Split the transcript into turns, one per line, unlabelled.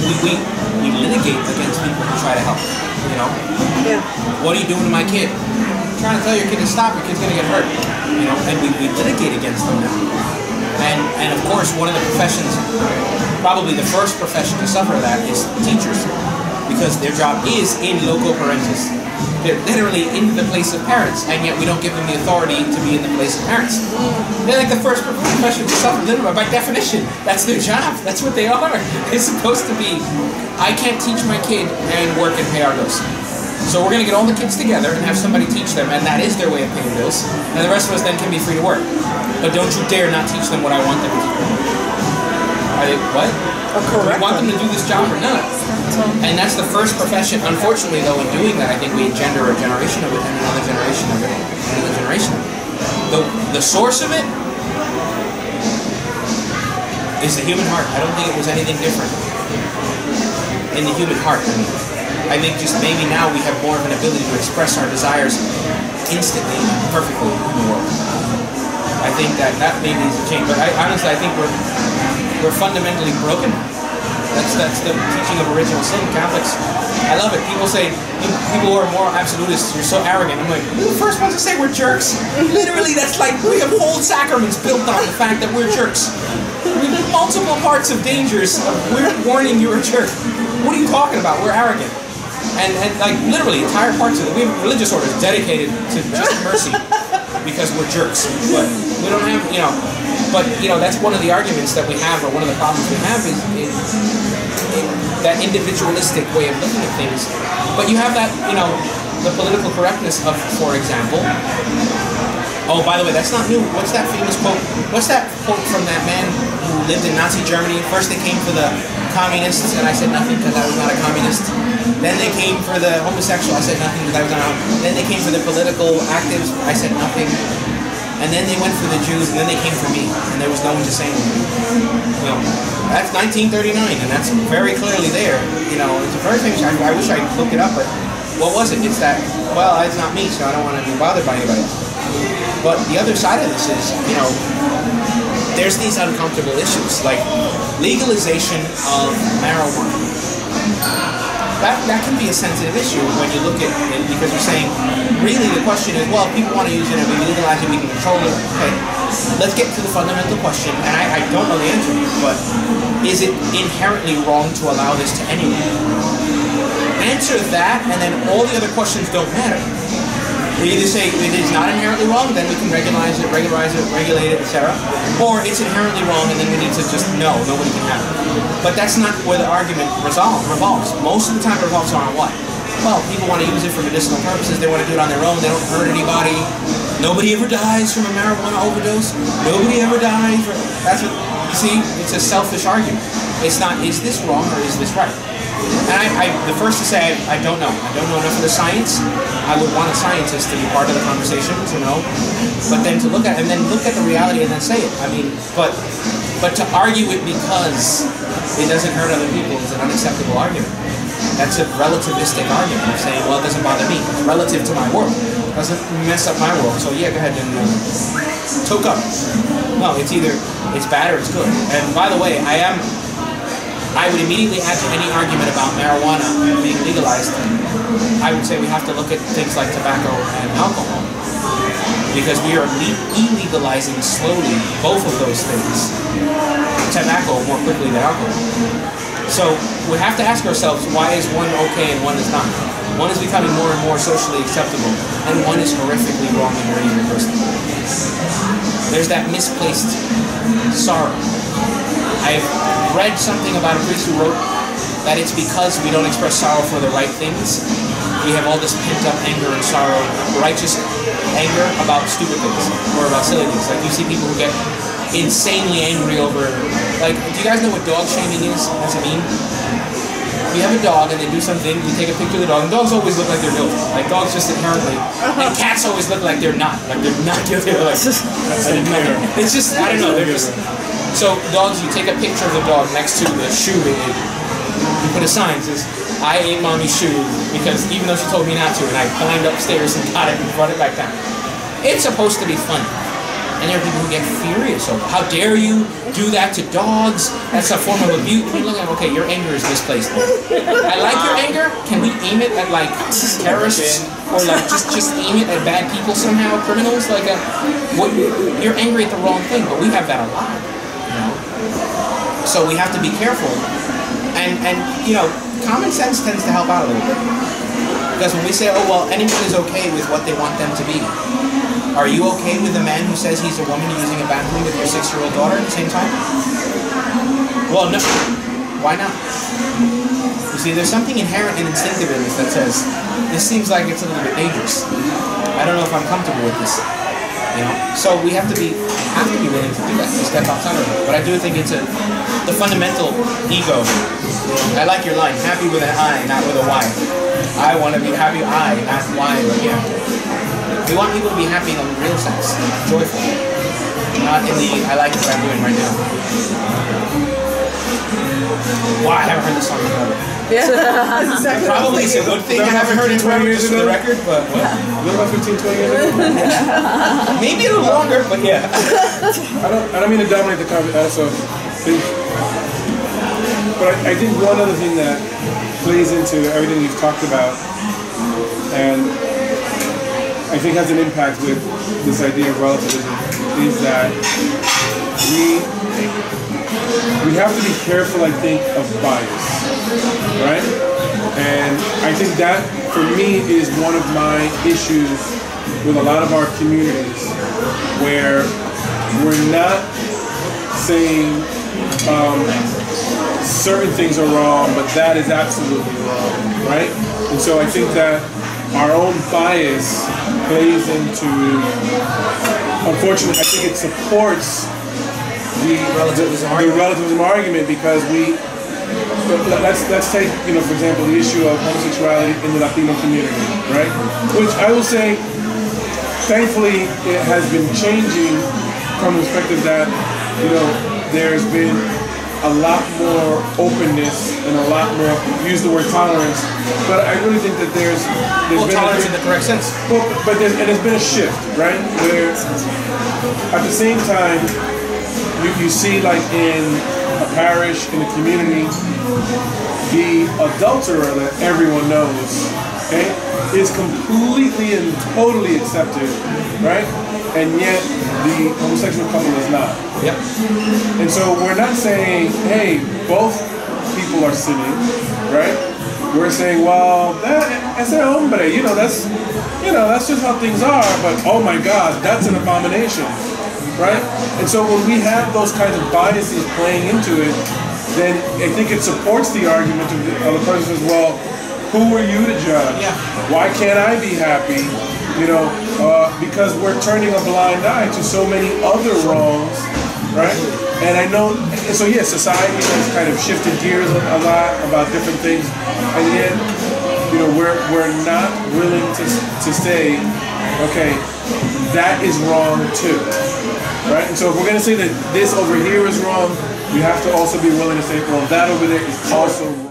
we litigate against people who try to help. You know?
Yeah.
What are you doing to my kid? I'm trying to tell your kid to stop. Your kid's gonna get hurt. You know? And we litigate against them now. And of course, one of the professions, probably the first profession to suffer that, is teachers, because their job is in loco parentis. They're literally in the place of parents, and yet we don't give them the authority to be in the place of parents. They're like the first profession to suffer, literally, by definition. That's their job. That's what they are. They're supposed to be. I can't teach my kid and work and pay our bills. So we're going to get all the kids together and have somebody teach them, and that is their way of paying bills. And the rest of us then can be free to work. But don't you dare not teach them what I want them to teach them. Are they, what? Do we want them to do this job or not? And that's the first profession. Unfortunately, though, in doing that, I think we engender a generation of it and another generation of it and another generation of it. The source of it is the human heart. I don't think it was anything different in the human heart. I think just maybe now we have more of an ability to express our desires instantly and perfectly in the world. I think that maybe is a change. But honestly, I think we're fundamentally broken. That's the teaching of original sin. Catholics, I love it. People say, people who are more absolutists, you're so arrogant. I'm like, we're the first ones to say we're jerks. Literally, that's like, we have whole sacraments built on the fact that we're jerks. We have multiple parts of dangers. We're warning you're a jerk. What are you talking about? We're arrogant. And like, literally, entire parts of it. We have religious orders dedicated to just mercy because we're jerks. But we don't have, you know, but, you know, that's one of the arguments that we have, or one of the problems we have is that individualistic way of looking at things. But you have that, you know, the political correctness of, for example, oh, by the way, that's not new. What's that famous quote? What's that quote from that man who lived in Nazi Germany? First they came for the communists, and I said nothing because I was not a communist. Then they came for the homosexual, I said nothing because I was not a homosexual. Then they came for the political actives, I said nothing. And then they went for the Jews, and then they came for me, and there was no one to say anything. You know, that's 1939, and that's very clearly there. You know, it's a very famous. I wish I could look it up, but what was it? It's that, well, it's not me, so I don't want to be bothered by anybody. But the other side of this is, you know, there's these uncomfortable issues, like legalization of marijuana. That can be a sensitive issue when you look at it, because you're saying, really the question is, well, if people want to use it and we legalize it, we can control it. Okay, let's get to the fundamental question, and I don't know the answer to it, but is it inherently wrong to allow this to anyone? Answer that, and then all the other questions don't matter. We either say it is not inherently wrong, then we can regulate it, etc. Or it's inherently wrong, and then we need to just, no, nobody can have it. But that's not where the argument revolves. Most of the time it revolves around what? Well, people want to use it for medicinal purposes, they want to do it on their own, they don't hurt anybody. Nobody ever dies from a marijuana overdose. Nobody ever dies. That's what, you see, it's a selfish argument. It's not, is this wrong or is this right? And I'm the first to say I don't know. I don't know enough of the science. I would want a scientist to be part of the conversation to know. But then to look at, and then look at the reality and then say it. I mean, but to argue it because it doesn't hurt other people is an unacceptable argument. That's a relativistic argument of saying, well, it doesn't bother me. It's relative to my world. It doesn't mess up my world. So yeah, go ahead and toke up. No, it's either it's bad or it's good. And by the way, I would immediately add to any argument about marijuana being legalized. I would say we have to look at things like tobacco and alcohol, because we are illegalizing slowly both of those things. Tobacco more quickly than alcohol. So we have to ask ourselves, why is one okay and one is not? One is becoming more and more socially acceptable, and one is horrifically wrong and very irreversible. There's that misplaced sorrow. I've read something about a priest who wrote that it's because we don't express sorrow for the right things. We have all this pent-up anger and sorrow, righteous anger about stupid things, or about silly things. Like you see people who get insanely angry over, like, do you guys know what dog shaming is? What does it mean? You have a dog and they do something, you take a picture of the dog, and dogs always look like they're guilty. Like dogs just inherently, and cats always look like they're not guilty. Like, it's just, I don't know, they're just, so dogs, you take a picture of the dog next to the shoe they ate. You put a sign that says, I ate mommy's shoe because even though she told me not to, and I climbed upstairs and got it and brought it back down. It's supposed to be funny. And there are people who get furious over, how dare you do that to dogs? That's a form of abuse. And you look at, okay, your anger is misplaced. I like your anger. Can we aim it at like terrorists or like just aim it at bad people somehow, criminals? Like you're angry at the wrong thing, but we have that a lot. You know? So we have to be careful. And you know, common sense tends to help out a little bit. Because when we say, oh well, anyone is okay with what they want them to be. Are you okay with a man who says he's a woman using a bathroom with your 6-year-old daughter at the same time? Well, no. Why not? You see, there's something inherent and instinctive in this that says, this seems like it's a little bit dangerous. I don't know if I'm comfortable with this. You know? So we have to be willing to do that, to step outside of it. But I do think it's the fundamental ego. I like your line, happy with an I, not with a Y. I want to be happy I, not Y, but yeah. We want people to be happy in a real sense, joyful, not in the I like what I'm doing right now. Wow, I haven't heard this song in forever.
Yeah, exactly.
Probably it's a good thing I haven't heard it 20 years ago. The record, but
what about 15, 20 years ago?
Maybe a little longer, but yeah.
I don't mean to dominate the conversation, but I think one other thing that plays into everything you've talked about, and I think has an impact with this idea of relativism, is that we have to be careful, I think, of bias, right? And I think that, for me, is one of my issues with a lot of our communities, where we're not saying certain things are wrong, but that is absolutely wrong, right? And so I think that our own bias plays into, unfortunately, I think it supports the relativism argument, because let's take, you know, for example, the issue of homosexuality in the Latino community, right? Which I will say, thankfully, it has been changing from the perspective that, you know, there's been a lot more openness and a lot more, use the word tolerance, but I really think that there's
well,
been
tolerance in the correct sense.
Well, but there's been a shift, right? Where at the same time, you see, like in a parish, in a community, the adulterer that everyone knows, okay, is completely and totally accepted, right? And yet the homosexual couple is not.
Yep.
And so we're not saying, hey, both people are sinning, right? We're saying, well, that's a hombre, that's just how things are, but oh my God, that's an abomination, right? And so when we have those kinds of biases playing into it, then I think it supports the argument of the person who says, well, who are you to judge?
Yeah.
Why can't I be happy? Because we're turning a blind eye to so many other wrongs, right? And I know, so yes, society has kind of shifted gears a lot about different things, and yet, we're not willing to say, okay, that is wrong too, right? And so if we're going to say that this over here is wrong, we have to also be willing to say, well, that over there is also wrong.